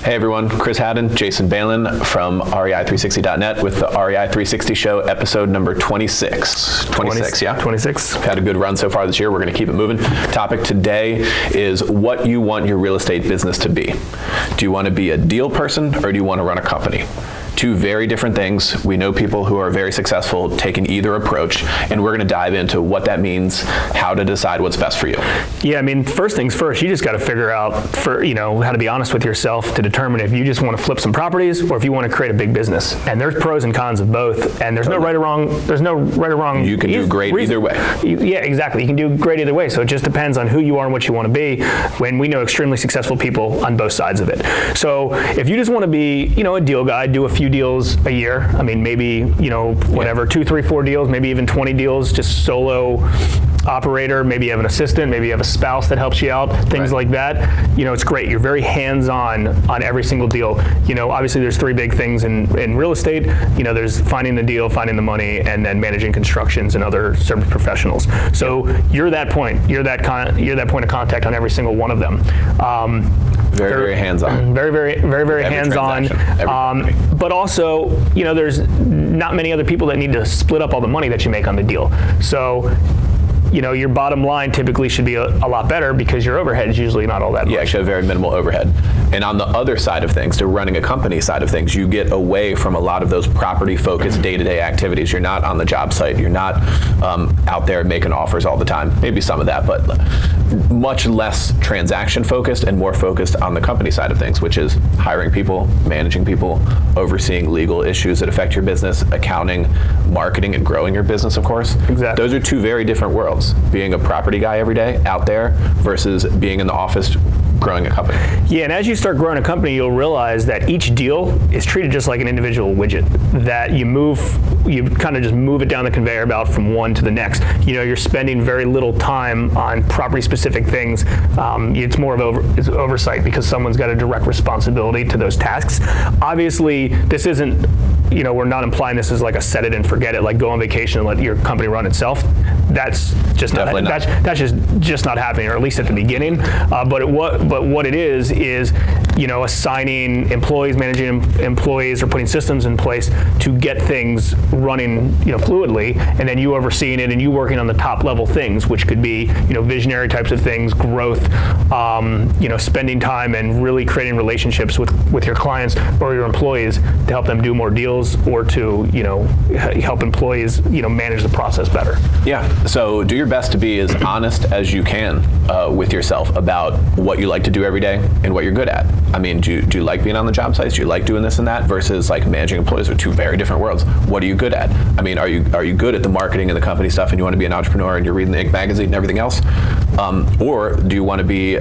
Hey everyone, Chris Haddon, Jason Balin from REI360.net with the REI360 Show, episode number 26. 26, yeah? 26. We've had a good run so far this year. We're going to keep it moving. Topic today is what you want your real estate business to be. Do you want to be a deal person or do you want to run a company? Two very different things. We know people who are very successful taking either approach, and we're going to dive into what that means, how to decide what's best for you. Yeah, I mean, first things first, you just got to figure out how to be honest with yourself to determine if you just want to flip some properties or if you want to create a big business. And there's pros and cons of both, and there's no right or wrong. There's no right or wrong. You can do great either way. Yeah, exactly. You can do great either way. So it just depends on who you are and what you want to be. When we know extremely successful people on both sides of it. So if you just want to be, a deal guy, do a few deals a year. I mean, maybe, 2, 3, 4 deals, maybe even 20 deals, just solo operator. Maybe you have an assistant, maybe you have a spouse that helps you out, things like that. It's great. You're very hands-on on every single deal. Obviously there's 3 big things in real estate. There's finding the deal, finding the money, and then managing constructions and other service professionals. So you're that point. You're that point of contact on every single one of them. Very hands-on. Very hands-on. But also, there's not many other people that need to split up all the money that you make on the deal. So, your bottom line typically should be a lot better because your overhead is usually not all that much. You actually have very minimal overhead. And on the other side of things, to running a company side of things, you get away from a lot of those property-focused day-to-day activities. You're not on the job site. You're not out there making offers all the time. Maybe some of that, but much less transaction-focused and more focused on the company side of things, which is hiring people, managing people, overseeing legal issues that affect your business, accounting, marketing, and growing your business, of course. Exactly. Those are 2 very different worlds. Being a property guy every day out there versus being in the office growing a company. Yeah, and as you start growing a company, you'll realize that each deal is treated just like an individual widget, that you kind of just move it down the conveyor belt from one to the next. You're spending very little time on property-specific things. It's more of it's oversight because someone's got a direct responsibility to those tasks. Obviously, this isn't, we're not implying this is like a set it and forget it, like go on vacation and let your company run itself. That's just not. That's just not happening, or at least at the beginning. But what it is assigning employees, managing employees, or putting systems in place to get things running, fluidly, and then you overseeing it and you working on the top level things, which could be, visionary types of things, growth, spending time and really creating relationships with your clients or your employees to help them do more deals or to, help employees, manage the process better. Yeah. So do your best to be as honest as you can with yourself about what you like to do every day and what you're good at. I mean, do you like being on the job sites? Do you like doing this and that versus like managing employees? Are 2 very different worlds. What are you good at? I mean, are you good at the marketing and the company stuff and you want to be an entrepreneur and you're reading the Inc. magazine and everything else? Or do you want to be,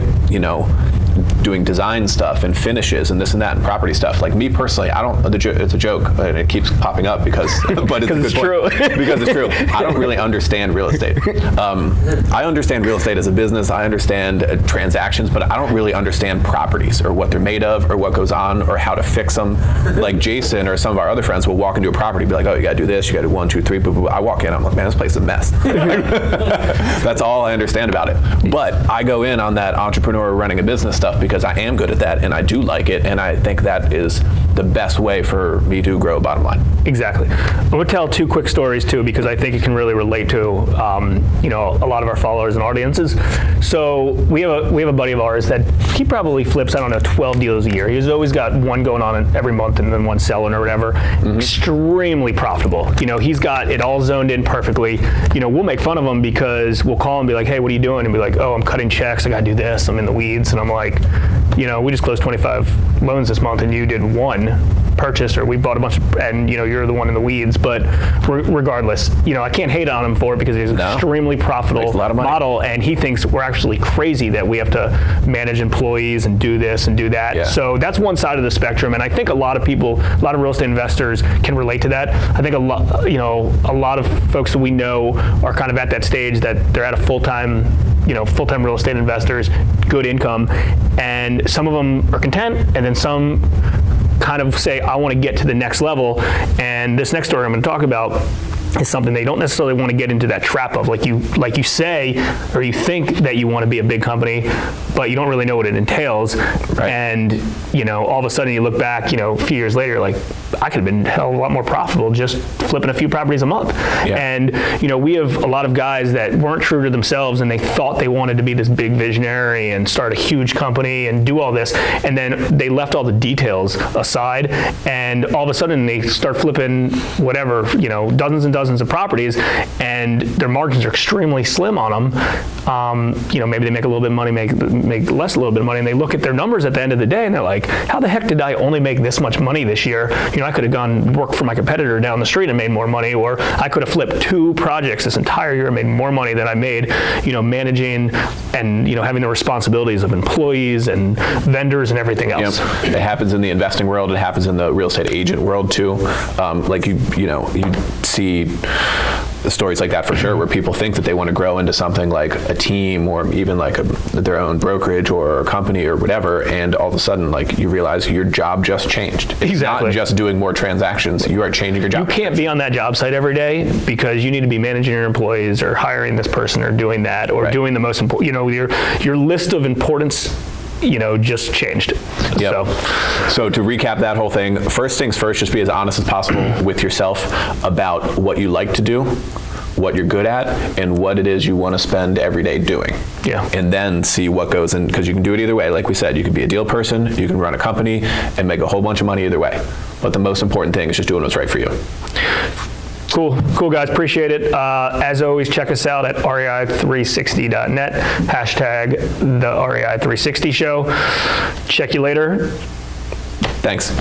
doing design stuff and finishes and this and that and property stuff? Like me personally, it's a joke and it keeps popping up because it's true. Because it's true. I don't really understand real estate. I understand real estate as a business. I understand transactions, but I don't really understand properties or what they're made of or what goes on or how to fix them. Like Jason or some of our other friends will walk into a property and be like, oh, you gotta do this, you gotta do 1, 2, 3, boo, boo. I walk in, I'm like, man, this place is a mess. That's all I understand about it. But I go in on that entrepreneur running a business stuff because I am good at that and I do like it, and I think that is the best way for me to grow a bottom line. Exactly. I'm going to tell 2 quick stories too because I think it can really relate to a lot of our followers and audiences. So we have a buddy of ours that he probably flips 12 deals a year. He's always got one going on every month and then one selling or whatever. Mm-hmm. Extremely profitable. He's got it all zoned in perfectly. We'll make fun of him because we'll call him and be like, hey, what are you doing? And be like, oh, I'm cutting checks. I got to do this. I'm in the weeds. And I'm like, we just closed 25 loans this month and you did 1 purchase, or we bought a bunch and you're the one in the weeds. But regardless, I can't hate on him for it because he's an extremely profitable model, and he thinks we're actually crazy that we have to manage employees and do this and do that. Yeah. So that's one side of the spectrum, and I think a lot of real estate investors can relate to that. I think a lot of folks that we know are kind of at that stage that they're at a full-time real estate investors, good income, and some of them are content, and then some kind of say, I want to get to the next level. And this next story I'm going to talk about is something they don't necessarily want to get into that trap of, like you say, or you think that you want to be a big company, but you don't really know what it entails. Right. And, all of a sudden you look back, a few years later, like, I could have been a hell of a lot more profitable just flipping a few properties a month. Yeah. And, we have a lot of guys that weren't true to themselves, and they thought they wanted to be this big visionary and start a huge company and do all this. And then they left all the details aside, and all of a sudden they start flipping whatever, dozens and dozens of properties, and their margins are extremely slim on them. Maybe they make a little bit of money, make less a little bit of money, and they look at their numbers at the end of the day and they're like, how the heck did I only make this much money this year? I could have gone work for my competitor down the street and made more money, or I could have flipped 2 projects this entire year and made more money than I made, managing and, having the responsibilities of employees and vendors and everything else. Yep. It happens in the investing world. It happens in the real estate agent world too. Like you see stories like that for sure, where people think that they want to grow into something like a team or even like their own brokerage or a company or whatever, and all of a sudden, like, you realize your job just changed. Exactly. It's not just doing more transactions. You are changing your job. You can't be on that job site every day because you need to be managing your employees or hiring this person or doing that or doing the most important. Your list of importance, just changed. Yep. So to recap that whole thing, first things first, just be as honest as possible with yourself about what you like to do, what you're good at, and what it is you want to spend every day doing. Yeah. And then see what goes in, because you can do it either way. Like we said, you can be a deal person, you can run a company and make a whole bunch of money either way. But the most important thing is just doing what's right for you. Cool guys, appreciate it. As always, check us out at rei360.net, hashtag the REI360 show. Check you later. Thanks.